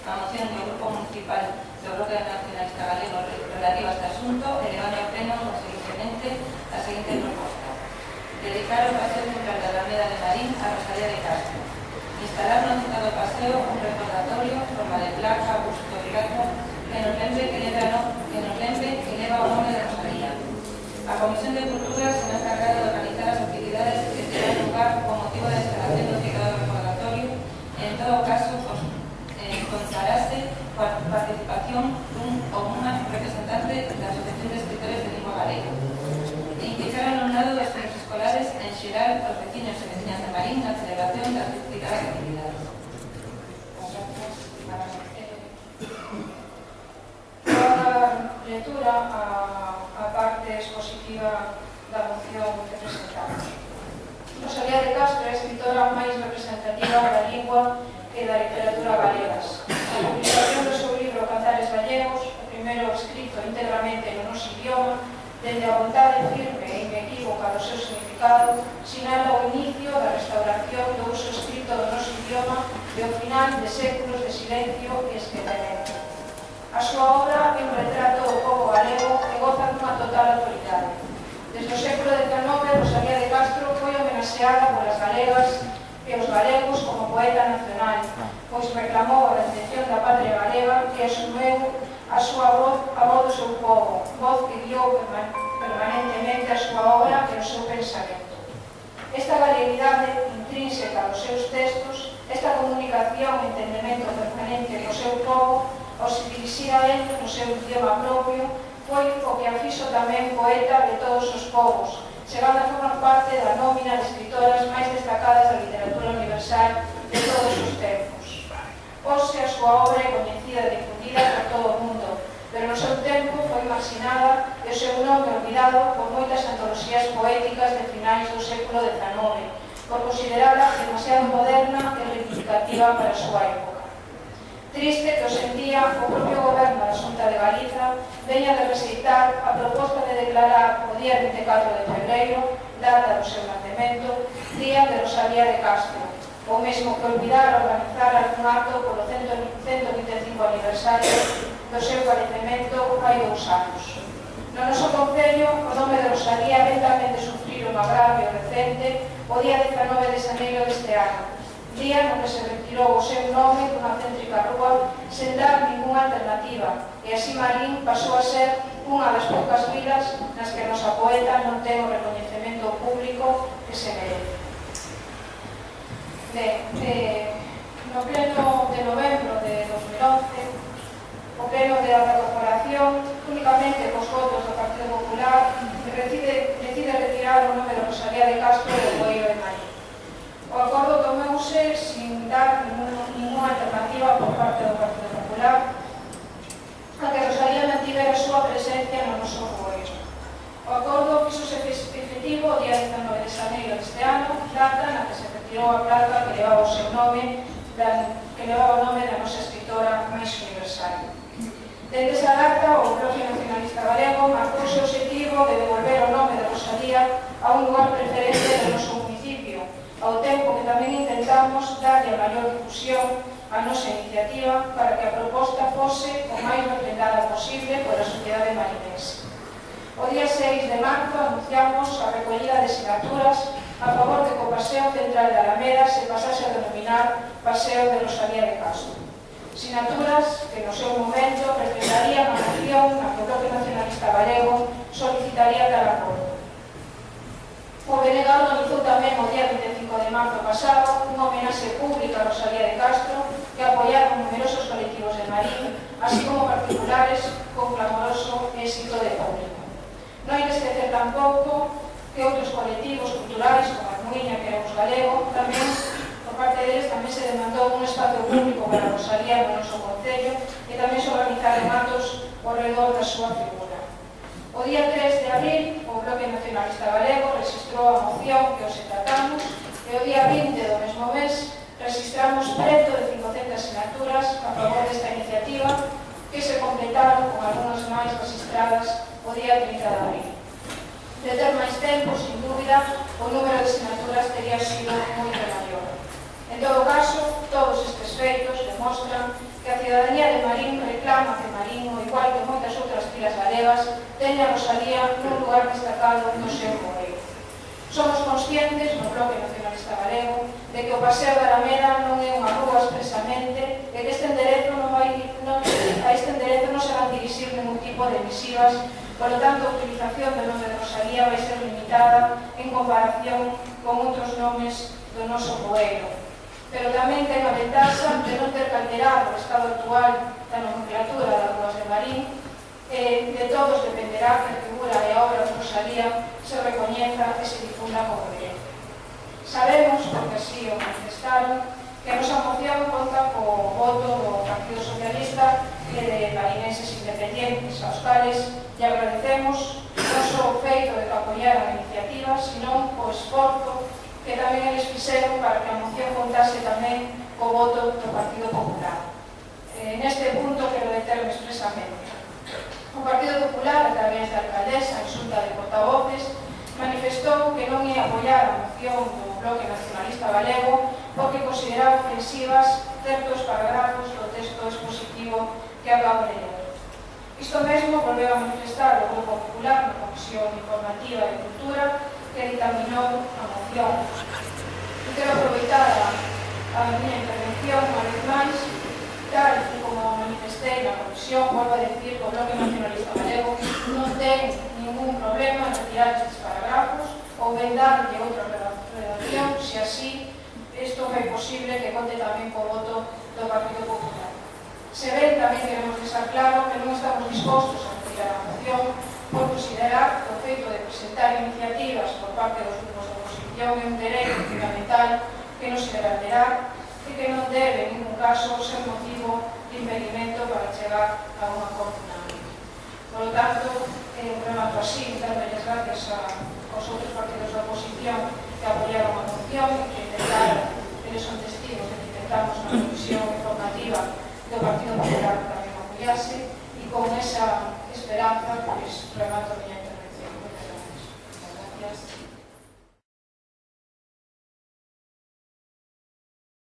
a moción do Grupo Municipal do Bloque Nacionalista Galego relativa a este asunto, elevando ao pleno consecuentemente a seguinte proposta: dedicar o paseo central da Alameda de Marín a Rosalía de Castro, instalar no citado paseo un recordatorio en forma de placa, busto e placa que nos lembre que leva o nome de Rosalía. A Comisión de Cultura se ha encargado de organizar as actividades que terán lugar con motivo da instalación do citado recordatorio. En todo caso, contarase coa participación dun ou unha representante da Asociación de Escritores de Lingua Galega. Implicar al alumnado dos centros escolares, en xeral, os veciños e veciñas de Marín, na celebración das citadas actividades. Vou dar lectura a parte expositiva da moción que presentamos. Rosalía de Castro é a escritora máis representativa da lingua e da literatura galegas. A publicación do seu libro Cantares Gallegos, o primeiro escrito íntegramente no noso idioma, dende a vontade firme e inequívoca do seu significado, sinala o inicio da restauración do uso escrito do noso idioma e o final de séculos de silencio e esquecemento. A súa obra é un retrato do pobo galego e goza dunha total autoridade. Desde o século XIX, Rosalía de Castro foi homenaxeada polas galegas e os galegos como poeta nacional, pois reclamou a redención da patria galega e asumiu a súa voz, a voz do seu povo, voz que guiou permanentemente a súa obra e o seu pensamento. Esta galeguidade intrínseca dos seus textos, esta comunicación e entendemento permanente co seu povo, ao se dirixir a él no seu idioma propio, foi o que a fixo tamén poeta de todos os povos, chegando a formar parte da nómina de escritoras máis destacadas da literatura universal de todos os tempos. Hoxe a súa obra é coñecida e difundida por todo o mundo, pero no seu tempo foi marxinada e o seu nome olvidado por moitas antoloxías poéticas de finais do século XIX, por considerala demasiado moderna e reivindicativa para a súa época. Triste que hoxe en día o propio goberno da Xunta de Galiza veña de rexeitar a proposta de declarar o día 24 de febreiro, data do seu nacemento, Día de Rosalía de Castro, o mesmo que olvidar organizar algún acto polo 125 aniversario do seu falecemento hai 2 anos. No noso concello, o nome de Rosalía ven tamén de sufrir un agravio recente o día 19 de xaneiro deste ano, día no que se retirou o seu nome dunha céntrica rúa sen dar ninguna alternativa, e así Marín pasou a ser unha das poucas vilas nas que a nosa poeta non ten o recoñecemento público que se merece. No pleno de novembro de 2011, o pleno de la corporación, únicamente cos votos do Partido Popular, decide retirar o nome de Rosalía de Castro do Boeiro de Marín. O acordo tomouse sin dar ninguna alternativa por parte do Partido Popular a que Rosalía mantivera a súa presencia no noso Boeiro. O acordo fixose efectivo o día 19 de xaneiro deste ano, data na que se retirou a placa que levaba o seu nome, da nosa escritora máis universal. Desde esa data, o Bloque Nacionalista Galego marcouse o objetivo de devolver o nome de Rosalía a un lugar preferente do noso municipio, ao tempo que tamén intentamos darlle a maior difusión a nosa iniciativa para que a proposta fose o máis refrendada posible pola sociedade marinense. O día 6 de marzo anunciamos a recollida de sinaturas a favor de que o Paseo Central de Alameda se pasase a denominar Paseo de Rosalía de Castro. Sinaturas que no seu momento refrendarían a moción na que o Bloque Nacionalista Galego solicitaría tal acordo. O BNG organizou tamén o día 25 de marzo pasado unha homenaxe pública a Rosalía de Castro que apoiaron numerosos colectivos de Marín, así como particulares con clamoroso éxito de público. Non hai que esquecer tampouco que outros colectivos culturais, como a Muiña, que era os galego, tamén, por parte deles, tamén se demandou un espacio público para Rosalía no noso concello e tamén se organizaron actos ao redor da súa figura. O día 3 de abril, o Bloque Nacionalista Galego registrou a moción que hoxe tratamos e o día 20 do mesmo mes registramos preto de 500 sinaturas a favor desta iniciativa que se completaron con algunhas máis registradas o día 30 de abril. De ter máis tempo, sin dúbida, o número de sinaturas tería sido moito maior. En todo caso, todos estes feitos demostran que a cidadanía de Marín reclama que Marín, ao igual que moitas outras vilas galegas, teña a Rosalía nun lugar destacado no seu poder. Somos conscientes, no Bloque Nacionalista Galego, de que o Paseo da Alameda non é unha rúa expresamente e que a este enderezo non se van dirixir ningún tipo de misivas. Por lo tanto, a utilización do nome de Rosalía vai ser limitada en comparación con outros nomes do noso poero. Pero tamén ten a ventaxa de non ter que alterar o estado actual da nomenclatura das ruas de Marín. De todos dependerá que a figura e a obra de Rosalía se recoñeza e se difunda como derecho. Sabemos, porque así o manifestaron, que a nosa moción conta co voto do Partido Socialista e de marinenses independientes, aos cales lle agradecemos non só o feito de que apoiaran a iniciativa, senón o esforzo que tamén eles fixeron para que a moción contase tamén co voto do Partido Popular. Neste punto quero determe expresamente. O Partido Popular, a través da alcaldesa en xunta de portavoces, manifestou que non ia apoiar a moción do Bloque Nacionalista Galego porque consideraba ofensivas certos parágrafos do texto expositivo que acabo de ler. Isto mesmo volveu a manifestar o Grupo Popular na Comisión Informativa de Cultura que dictaminou a moción. E quero aproveitar a miña intervención unha vez máis, tal e como manifestei na comisión, volvo a decir que o Bloque Nacionalista Galego non ten ningún problema en retirar estes parágrafos ou en darlle outra redacción, se así isto é posible que conte tamén co voto do Partido Popular. Se ben, tamén queremos deixar claro que non estamos dispostos a retirar a moción por considerar que o feito de presentar iniciativas por parte dos grupos de oposición é un dereito fundamental que non se debe alterar e que non debe, en ningún caso, ser motivo de impedimento para chegar a un acordo unánime. Por lo tanto, remato así, dándoles gracias aos outros partidos da oposición que apoiaron a moción e que intentaron, eles son testigos de que intentamos na comisión informativa do Partido Popular que tamén apoiase, e con esa esperanza, pues, remato a miña intervención. Muchas gracias.